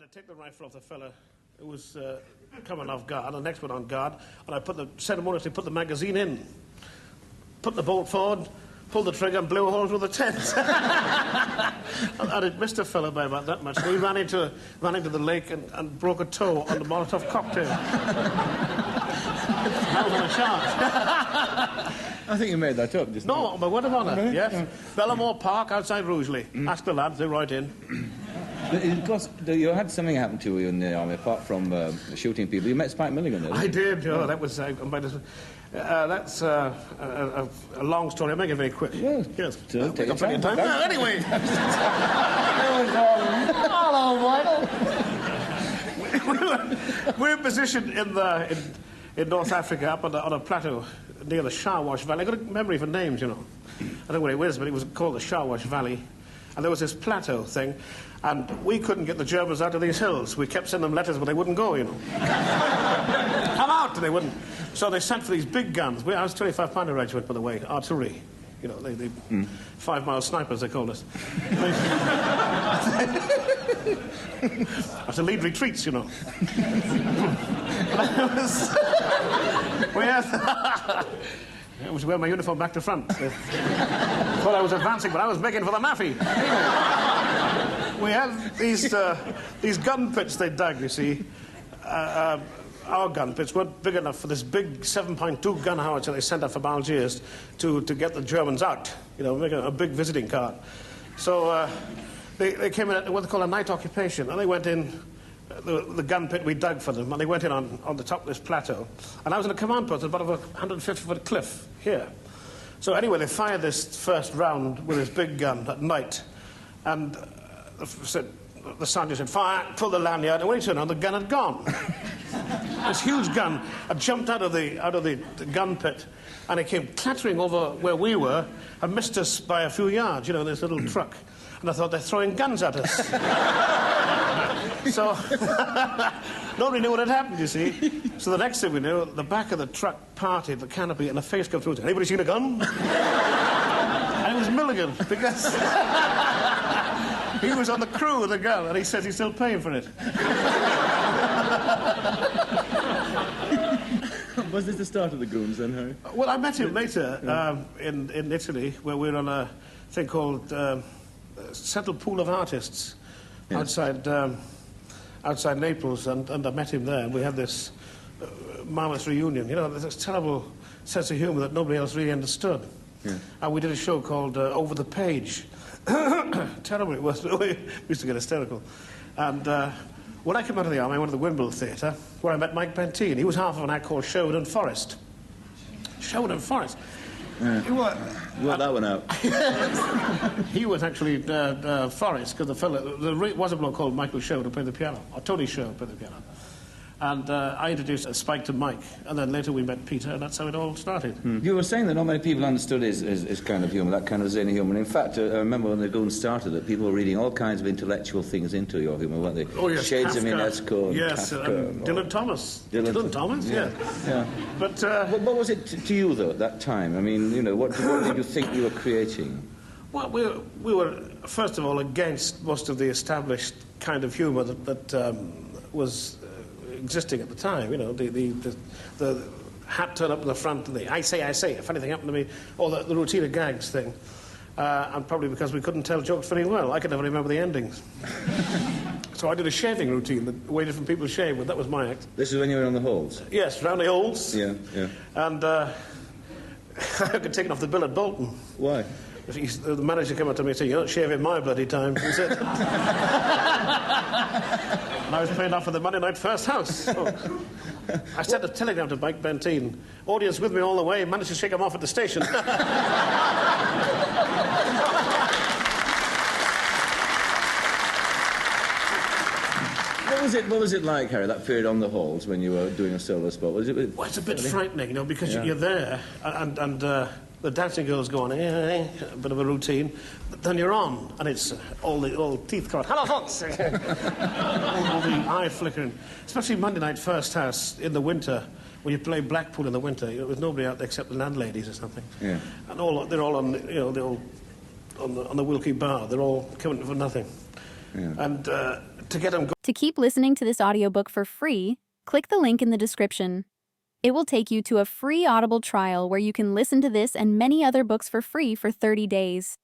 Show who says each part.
Speaker 1: to take the rifle off the fella who was coming off guard, the next one on guard, and I ceremoniously put the magazine in, put the bolt forward, pulled the trigger and blew a hole through the tent. And it missed a fella by about that much. So he ran into the lake and broke a toe on the Molotov cocktail. That was on a charge.
Speaker 2: I think you made that up, didn't you?
Speaker 1: No, but word of honour,
Speaker 2: really?
Speaker 1: yes.
Speaker 2: Yeah.
Speaker 1: Bellamore Park outside Rugeley. Ask the lads, they're right in.
Speaker 2: Of course, you had something happen to you in the army, apart from shooting people. You met Spike Milligan, didn't you?
Speaker 1: I did, yeah. That was... that's a long story. I'll make it very quick.
Speaker 2: Yes.
Speaker 1: Yes.
Speaker 2: So, take your time.
Speaker 1: No, anyway.
Speaker 2: Hello, Michael.
Speaker 1: We're positioned in North Africa, up on a plateau near the Shawash Valley. I've got a memory for names, you know. I don't know where it was, but it was called the Shawash Valley. And there was this plateau thing, and we couldn't get the Germans out of these hills. We kept sending them letters, but they wouldn't go, you know. Come out, and they wouldn't. So they sent for these big guns. I was 25 Pounder Regiment, by the way, artillery. You know, they 5-mile snipers, they called us. After lead retreats, you know. I was wearing my uniform back to front. Thought I was advancing, but I was making for the Maffy. We had these gun pits they dug, you see. Our gun pits weren't big enough for this big 7.2 gun howitzer they sent out from Algiers to get the Germans out, you know, make a big visiting card. So they came in at what they call a night occupation, and they went in the gun pit we dug for them, and they went in on the top of this plateau. And I was in a command post at about a 150-foot cliff here. So anyway, they fired this first round with this big gun at night, and the sergeant said, "Fire!" Pulled the lanyard, and when he turned on, the gun had gone. This huge gun had jumped out of the gun pit, and it came clattering over where we were and missed us by a few yards, you know, this little truck. And I thought, they're throwing guns at us. So nobody knew what had happened, you see. So the next thing we knew, the back of the truck parted, the canopy, and a face came through. "Anybody seen a gun?" And it was Milligan, because he was on the crew with the gun, and he says he's still paying for it.
Speaker 2: Was this the start of the Goons then, Harry?
Speaker 1: Well, I met him later in Italy, where we were on a thing called Central Pool of Artists, yes, outside Naples, and I met him there, and we had this marvellous reunion. You know, there's this terrible sense of humour that nobody else really understood. Yeah. And we did a show called Over the Page. Terrible it was. We used to get hysterical. And when I came out of the army, I went to the Wimbledon Theatre, where I met Mike Bentine. He was half of an act called Sherwood Forest. Sherwood Forest.
Speaker 2: Yeah. Work that one out.
Speaker 1: He was actually Forrest, because the fellow, there was a bloke called Michael Sherwood who played the piano, or Tony Sherwood played the piano. And I introduced Spike to Mike, and then later we met Peter, and that's how it all started.
Speaker 2: You were saying that not many people understood his kind of humour, that kind of zany humour. In fact, I remember when the Goons started that people were reading all kinds of intellectual things into your humour, weren't they?
Speaker 1: Oh, yes,
Speaker 2: Shades
Speaker 1: Kafka.
Speaker 2: of Ionesco and
Speaker 1: yes,
Speaker 2: Kafka.
Speaker 1: Dylan Thomas.
Speaker 2: Dylan
Speaker 1: Thomas,
Speaker 2: yeah.
Speaker 1: Yeah. But
Speaker 2: what was it to you, though, at that time? I mean, you know, what did you think you were creating?
Speaker 1: Well, we were, first of all, against most of the established kind of humour that was existing at the time. You know, the hat turn up in the front, and the I say, if anything happened to me, or the routine of gags thing. And probably because we couldn't tell jokes very well. I could never remember the endings. So I did a shaving routine, the way different people shave, but that was my act.
Speaker 2: This is when you were on the halls?
Speaker 1: Yes, round the halls.
Speaker 2: Yeah, yeah.
Speaker 1: And I got taken off the bill at Bolton.
Speaker 2: Why?
Speaker 1: The manager came up to me and said, "You're not shaving my bloody time," he said. And I was paying off for the Monday night first house. Oh. I sent a telegram to Mike Bentine. "Audience with me all the way, managed to shake him off at the station."
Speaker 2: What was it like, Harry, that period on the halls when you were doing a solo spot? Was it?
Speaker 1: Well, it's a bit frightening, you know, because you're there, and the dancing girls go on, a bit of a routine, but then you're on, and it's all teeth cut. "Hello, folks!" all the eye flickering. Especially Monday night first house in the winter, when you play Blackpool in the winter, you know, with nobody out there except the landladies or something. Yeah. And they're all on, you know, they're all on the Wilkie Bar. They're all coming for nothing.
Speaker 2: Yeah.
Speaker 1: And to get them
Speaker 3: To keep listening to this audiobook for free, click the link in the description. It will take you to a free Audible trial where you can listen to this and many other books for free for 30 days.